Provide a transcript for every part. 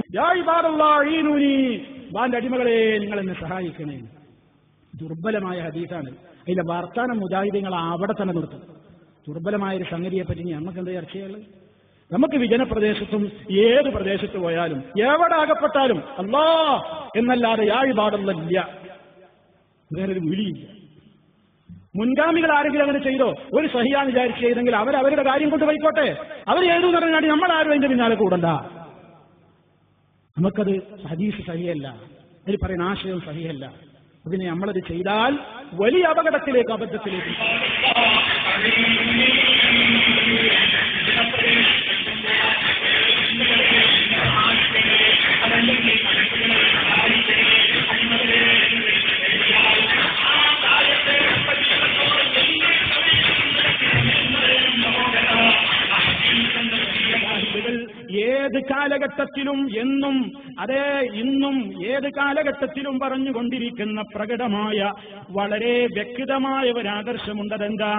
യാ ഇബാദല്ലാഹി ഈനൂനി, അല്ലാഹുവിന്റെ അടിമകളെ നിങ്ങൾ എന്നെ സഹായിക്കണേ. ദുർബലമായ ഹദീസാണ്. അതിലെ വാർത്താന മുജാഹിദീങ്ങൾ അവിടെ തന്നെ നിർത്തും. ദുർബലമായൊരു സംഗതിയെ പറ്റി നമുക്ക് എന്താ ചർച്ച ചെയ്യുള്ളത്? നമുക്ക് വിജനപ്രദേശത്തും ഏത് പ്രദേശത്ത് പോയാലും എവിടെ അകപ്പെട്ടാലും അല്ലാ എന്നല്ലാതെ യാ ഇബാദല്ലാഹ് ഇല്ല, വേറൊരു വിളിയില്ല. മുൻഗാമികൾ ആരെങ്കിലും അങ്ങനെ ചെയ്തോ? ഒരു സഹിയാന്ന് വിചാരിച്ച് ചെയ്തെങ്കിൽ അവരവരുടെ കാര്യം കൊണ്ട് പോയിക്കോട്ടെ. അവർ ചെയ്തു പറഞ്ഞാൽ നമ്മളാരും അതിന്റെ പിന്നാലെ കൂടണ്ട. നമുക്കത് ഹദീസ് സഹിയല്ല, അതിൽ പറയുന്ന ആശയം സഹിയല്ല. അതിനെ നമ്മളത് ചെയ്താൽ വലിയ അപകടത്തിലേക്ക്, അബദ്ധത്തിലേക്ക്. ഏത് കാലഘട്ടത്തിലും എന്നും അതേ ഇന്നും ഏത് കാലഘട്ടത്തിലും പറഞ്ഞുകൊണ്ടിരിക്കുന്ന പ്രകടമായ വളരെ വ്യക്തമായ ഒരു ആദർശമുണ്ട്. അതെന്താ?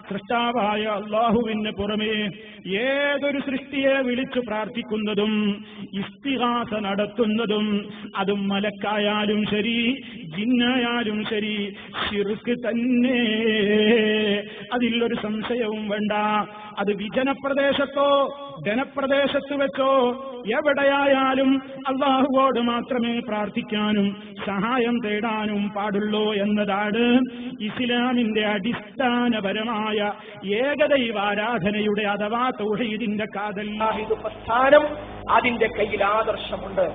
സൃഷ്ടാവായ അല്ലാഹുവിന് പുറമേ ഏതൊരു സൃഷ്ടിയെ വിളിച്ചു പ്രാർത്ഥിക്കുന്നതും ഇസ്തിഗാസ നടത്തുന്നതും അതും മലക്കായാലും ശരി ജിന്നായാലും ശരി ശിർക്ക് തന്നെ, അതിലൊരു സംശയവും വേണ്ട. അത് വിജനപ്രദേശത്തോ ധനപ്രദേശത്ത് വെച്ചോ എവിടെയായാലും അല്ലാഹുവോട് മാത്രമേ പ്രാർത്ഥിക്കാനും സഹായം തേടാനും പാടുള്ളൂ എന്നതാണ് ഇസ്ലാമിന്റെ അടിസ്ഥാനപരമായ ഏകദൈവാരാധനയുടെ അഥവാ തൗഹീദിന്റെ കാതൽ. പ്രസ്ഥാനം അതിന്റെ കയ്യിൽ ആദർശമുണ്ട്,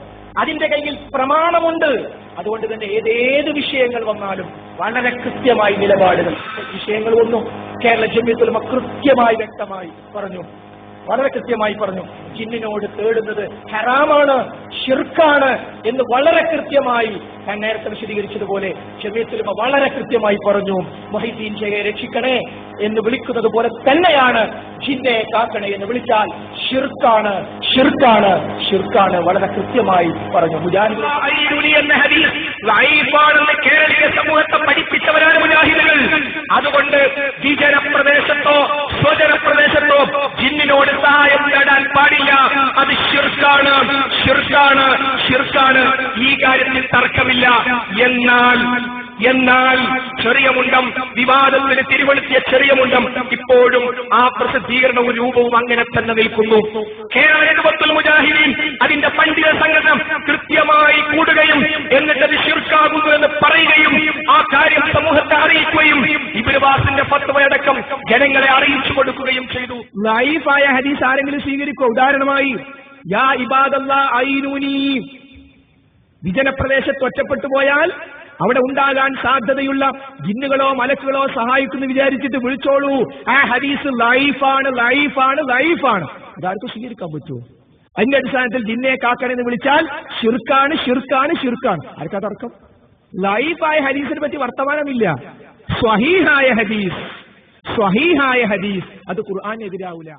അതിന്റെ കയ്യിൽ പ്രമാണമുണ്ട്. അതുകൊണ്ട് തന്നെ ഏതേത് വിഷയങ്ങൾ വന്നാലും വളരെ കൃത്യമായി നിലപാടുകൾ, വിഷയങ്ങൾ ഒന്നും കേരള ജമിയത്തുൽ ഉലമ കൃത്യമായി വ്യക്തമായി പറഞ്ഞു, വളരെ കൃത്യമായി പറഞ്ഞു. ജിന്നിനോട് തേടുന്നത് ഹറാമാണ്, ഷിർക്കാണ് എന്ന് വളരെ കൃത്യമായി ഞാൻ നേരത്തെ വിശദീകരിച്ചതുപോലെ ജമിയത്തുൽ ഉലമ വളരെ കൃത്യമായി പറഞ്ഞു. മുഹൈദ്ദീൻ ഷെയ്ഖെ രക്ഷിക്കണേ എന്ന് വിളിക്കുന്നത് പോലെ തന്നെയാണ് ജിന്നെ കാക്കണേ എന്ന് വിളിച്ചാൽ ഷിർക്കാണ്, ഷിർക്കാണ്, ഷിർക്കാണ് വളരെ കൃത്യമായി പറഞ്ഞു. മുജാഹിദ് എന്ന ഹദീസ് ലൈഫാണെന്ന് കേരളീയ സമൂഹത്തെ പഠിപ്പിച്ചവരാണ് മുജാഹിദുകൾ. അതുകൊണ്ട് വിജനപ്രദേശത്തോ സ്വജനപ്രദേശത്തോ ജിന്നിനോട് സഹായം തേടാൻ പാടില്ല. അത് ഷിർക്കാണ്, ഷിർക്കാണ്, ഷിർക്കാണ്. ഈ കാര്യത്തിൽ തർക്കമില്ല. എന്നാൽ ചെറിയ മുണ്ടം വിവാദത്തിന് തിരുവെളുത്തിയ ചെറിയ മുണ്ടം ഇപ്പോഴും ആ പ്രസിദ്ധീകരണവും രൂപവും അങ്ങനെ തന്നെ നിൽക്കുന്നു. കേരള ജമിഅത്തുൽ മുജാഹിദീൻ അതിന്റെ പണ്ഡിത സംഘടന കൃത്യമായി കൂടുകയും എന്നിട്ട് അത് ശിർക്കാകുന്നു എന്ന് പറയുകയും ആ കാര്യം സമൂഹത്തെ അറിയിക്കുകയും ഇബ്നു ബാസിന്റെ ഫത്വയടക്കം ജനങ്ങളെ അറിയിച്ചു കൊടുക്കുകയും ചെയ്തു. ലൈഫായ ഹദീസ് ആരെങ്കിലും സ്വീകരിക്കുക? ഉദാഹരണമായി യാ ഇബാദല്ലാഹ് ഐനൂനി, വിജനപ്രദേശത്ത് ഒറ്റപ്പെട്ടു പോയാൽ അവിടെ ഉണ്ടാകാൻ സാധ്യതയുള്ള ജിന്നുകളോ മലക്കുകളോ സഹായിക്കുന്നു വിചാരിച്ചിട്ട് വിളിച്ചോളൂ. ആ ഹദീസ് ലൈഫാണ്, ലൈഫാണ്, ലൈഫാണ്. ഇതാർക്കും സ്വീകരിക്കാൻ പറ്റുമോ? അതിന്റെ അടിസ്ഥാനത്തിൽ ജിന്നെ കാക്കണെന്ന് വിളിച്ചാൽ ഷിർക്കാണ്, ഷിർക്കാണ്, ഷിർക്കാണ്. ആർക്കാ തർക്കം? ലൈഫായ ഹദീസിനെ പറ്റി വർത്തമാനമില്ല. സ്വഹീഹായ ഹദീസ്, സ്വഹീഹായ ഹദീസ് അത് ഖുർആനെതിരാവൂല.